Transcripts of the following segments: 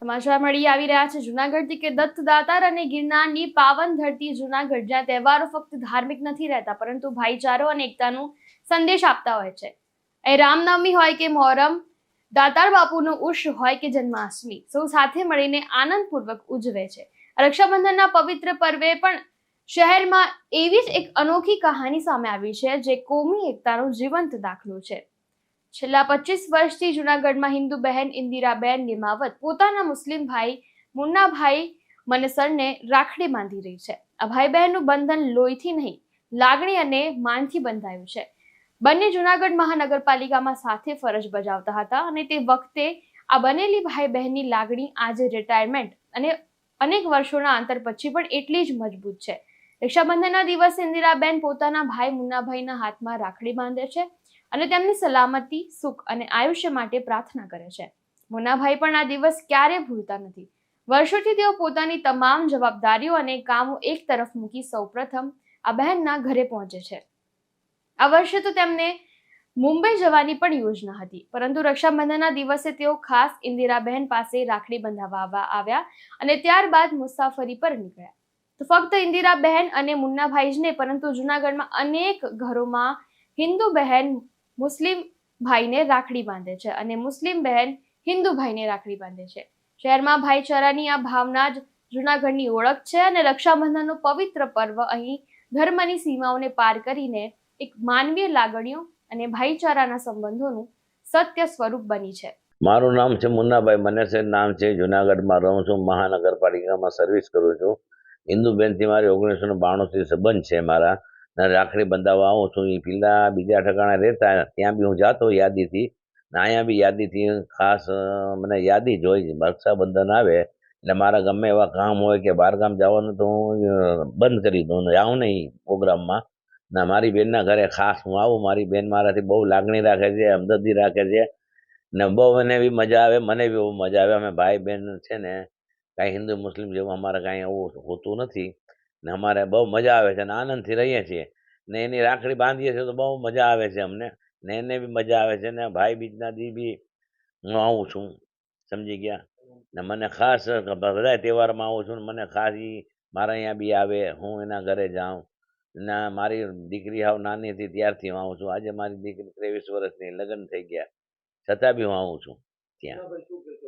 સમાચાર મળી આવી રહ્યા છે જૂનાગઢથી કે દત્તદાતાર અને ગિરનારની પાવન ધરતી જૂનાગઢ, જ્યાં તહેવારો ફક્ત ધાર્મિક નથી રહેતા પરંતુ ભાઈચારો અને એકતાનું સંદેશ આપતા હોય છે। એ રામનવમી હોય કે મોહરમ, દાતાર બાપુનો ઉર્ષ હોય કે જન્માષ્ટમી, સૌ સાથે મળીને આનંદપૂર્વક ઉજવે છે। રક્ષાબંધનના પવિત્ર પર્વે પણ શહેરમાં એવી જ એક અનોખી કહાની સામે આવી છે, જે કોમી એકતાનો જીવંત દાખલો છે। છેલ્લા 25 વર્ષથી જૂનાગઢમાં હિન્દુ બહેન ઇન્દિરાબેન નિમાવત પોતાના મુસ્લિમ ભાઈ મુન્નાભાઈ મનસરને રાખડી બાંધી રહી છે। આ ભાઈ બહેનનું બંધન લોહીથી નહીં, લાગણી અને માનથી બંધાયું છે। બંને જૂનાગઢ મહાનગરપાલિકામાં સાથે ફરજ બજાવતા હતા અને તે વખતે આ બનેલી ભાઈ બહેનની લાગણી આજે રિટાયરમેન્ટ અને અનેક વર્ષોના અંતર પછી પણ એટલી જ મજબૂત છે। રક્ષાબંધનના દિવસે ઇન્દિરાબેન પોતાના ભાઈ મુન્નાભાઈના હાથમાં રાખડી બાંધે છે અને તેમની સલામતી, સુખ અને આયુષ્ય માટે પ્રાર્થના કરે છે। મુન્નાભાઈ પણ આ દિવસ ક્યારેય ભૂલતા નથી। વર્ષોથી તેઓ પોતાની તમામ જવાબદારીઓ અને કામો એક તરફ મૂકી સૌપ્રથમ આ બહેનના ઘરે પહોંચે છે। આ વર્ષે તો તેમને મુંબઈ જવાની પણ યોજના હતી, પરંતુ રક્ષાબંધનના દિવસે તેઓ ખાસ ઇન્દિરાબહેન પાસે રાખડી બંધાવવા આવ્યા અને ત્યારબાદ મુસાફરી પર નીકળ્યા। તો ફક્ત ઇન્દિરાબહેન અને મુન્નાભાઈ જ નહીં, પરંતુ જૂનાગઢમાં અનેક ઘરોમાં હિન્દુ બહેન મુસ્લિમ ભાઈને રાખડી બાંધે છે અને મુસ્લિમ બહેન હિન્દુ ભાઈને રાખડી બાંધે છે। શહેરમાં ભાઈચારાની આ ભાવના જ જૂનાગઢની ઓળખ છે અને રક્ષાબંધનનો પવિત્ર પર્વ અહીં ધર્મની સીમાઓને પાર કરીને એક માનવીય લાગણીઓ અને ભાઈચારાના સંબંધોનું સત્ય સ્વરૂપ બની છે। મારું નામ છે મુન્નાભાઈ મનેસર નામ છે। જુનાગઢમાં રહું છું, મહાનગરપાલિકામાં સર્વિસ કરું છું। હિન્દુ બેનથી મારી 1992થી સંબંધ છે મારા, ને રાખડી બંધાવવા આવું છું। એ પેલા બીજા ઠેકાણે રહેતા, ત્યાં બી હું જાતો યાદીથી, ને અહીંયા બી યાદીથી ખાસ મને યાદી જ હોય। રક્ષાબંધન આવે એટલે મારા ગમે એવા કામ હોય કે બહાર ગામ જવાનું તો હું બંધ કરી દઉં, આવું નહીં પ્રોગ્રામમાં। ને મારી બેનના ઘરે ખાસ હું આવું। મારી બેન મારાથી બહુ લાગણી રાખે છે, હમદર્દી રાખે છે, ને બહુ એને બી મજા આવે, મને બી બહુ મજા આવે। અમે ભાઈ બહેન છે ને કાંઈ હિન્દુ મુસ્લિમ જેવું અમારે કાંઈ એવું હોતું નથી, ને અમારે બહુ મજા આવે છે ને આનંદથી રહીએ છીએ। ને એની રાખડી બાંધીએ છીએ તો બહુ મજા આવે છે અમને, ને એને બી મજા આવે છે। ને ભાઈ બીજના દી બી હું આવું છું, સમજી ગયા ને। મને ખાસ બધા તહેવારમાં આવું છું ને મને ખાસ એ મારા અહીંયા બી આવે, હું એના ઘરે જાઉં। ને મારી દીકરી હાવ નાની હતી ત્યારથી હું આવું છું। આજે મારી દીકરી 23 વર્ષની, લગ્ન થઈ ગયા, છતાં બી હું આવું છું ત્યાં।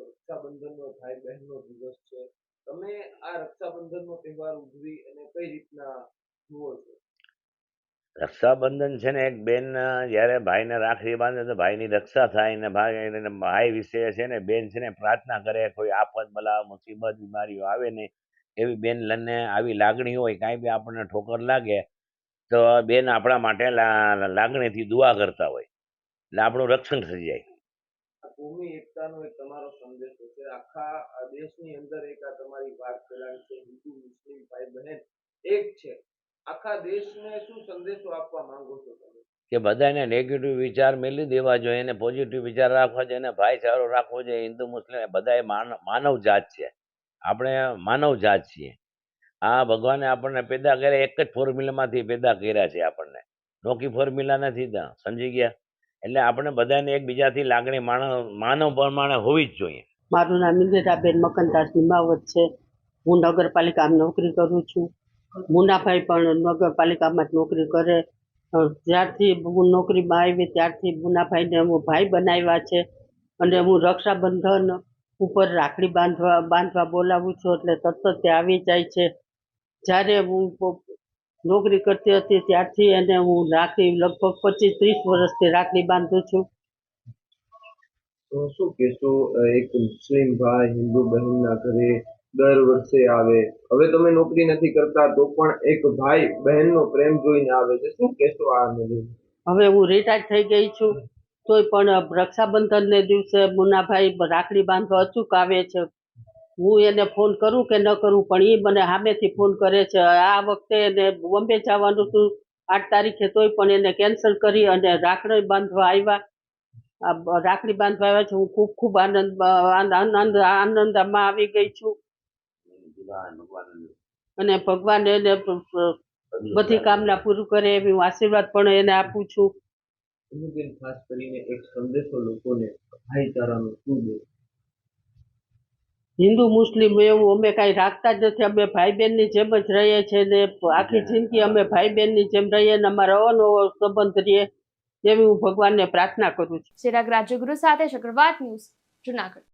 રક્ષાબંધનનો ભાઈ બહેનનો દિવસ છે, તમે આ રક્ષાબંધનનો તહેવાર ઉજવી અને કઈ રીતના જુઓ છો? રક્ષાબંધન છે ને એક બેન જ્યારે ભાઈને રાખડી બાંધે તો ભાઈની રક્ષા થાય, ને ભાઈ વિશે છે ને બેન છે ને પ્રાર્થના કરે, કોઈ આફત બલા મુસીબત બીમારીઓ આવે નહીં એવી બેન લઈને આવી લાગણી હોય। કાંઈ બી આપણને ઠોકર લાગે તો બેન આપણા માટે લાગણીથી દુઆ કરતા હોય, એટલે આપણું રક્ષણ થઈ જાય। આ કોમી એકતાનો એક તમારો સંદેશો છે, આખા દેશની અંદર એક આ તમારી વાત ફેલાવી છે, હિન્દુ મુસ્લિમ ભાઈ બહેન એક છે। આખા દેશને શું સંદેશો આપવા માંગો છો તમે? કે બધાને નેગેટિવ વિચાર મેલી દેવા જોઈએ, એને પોઝિટિવ વિચાર રાખવા જોઈએ, એને ભાઈચારો રાખવો જોઈએ। હિન્દુ મુસ્લિમ બધાએ માનવ જાત છે, આપણે માનવ જાત છીએ। આ ભગવાને આપણને પેદા કર્યા એક જ ફોર્મ્યુલામાંથી પેદા કર્યા છે, આપણને નોખી ફોર્મ્યુલા નથી, સમજી ગયા? એટલે આપણે બધાને એકબીજાથી લાગણી માનવ પ્રમાણે હોવી જ જોઈએ। મારું નામ ઇન્દિરાબેન મકનદાસ નિમાવત છે। હું નગરપાલિકામાં નોકરી કરું છું। મુન્નાભાઈ પણ નગરપાલિકામાં જ નોકરી કરે। જ્યારથી હું નોકરીમાં આવી ત્યારથી મુન્નાભાઈને હું ભાઈ બનાવ્યા છે અને હું રક્ષાબંધન ઉપર રાખડી બાંધવા બોલાવું છું એટલે તરત તે આવી જાય છે। જ્યારે હું નોકરી કરતી હતી ત્યારથી એને હું રાખડી લગભગ 25-30 વર્ષથી રાખડી બાંધું છું। તો શું કહેશો, એક મુસ્લિમ ભાઈ હિન્દુ બહેનના ઘરે દર વર્ષે આવે, હવે તમે નોકરી નથી કરતા તો પણ એક ભાઈ બહેનનો પ્રેમ જોઈને આવે છે, શું કહેશો આને લઈને? હવે હું રિટાયર થઈ ગઈ છું તોય પણ રક્ષાબંધનને દિવસે મુન્નાભાઈ રાખડી બાંધવા અચૂક આવે છે। હું એને ફોન કરું કે ન કરું પણ એ મને સામેથી ફોન કરે છે। આ વખતે એને બોમ્બે જવાનું હતું 8 તારીખે, તોય પણ એને કેન્સલ કરી અને રાખડી બાંધવા આવ્યા છે। હું ખૂબ ખૂબ આનંદમાં આવી ગઈ છું અને ભગવાન એને બધી કામના પૂરું કરે એવી હું આશીર્વાદ પણ એને આપું છું। ખાસ કરીને એક સંદેશો લોકોને ભાઈચારાનો શું દે? હિન્દુ મુસ્લિમ એવું અમે કાંઈ રાખતા જ નથી. અમે ભાઈ બહેનની જેમ જ રહીએ છીએ ને આખી જિંદગી અમે ભાઈ બહેનની જેમ રહીએ ને અમારો અવનવો સંબંધ રહીએ એવી હું ભગવાનને પ્રાર્થના કરું છું. ચિરાગ રાજ્યગુરુ સાથે ચક્રવાત ન્યૂઝ જુનાગઢ.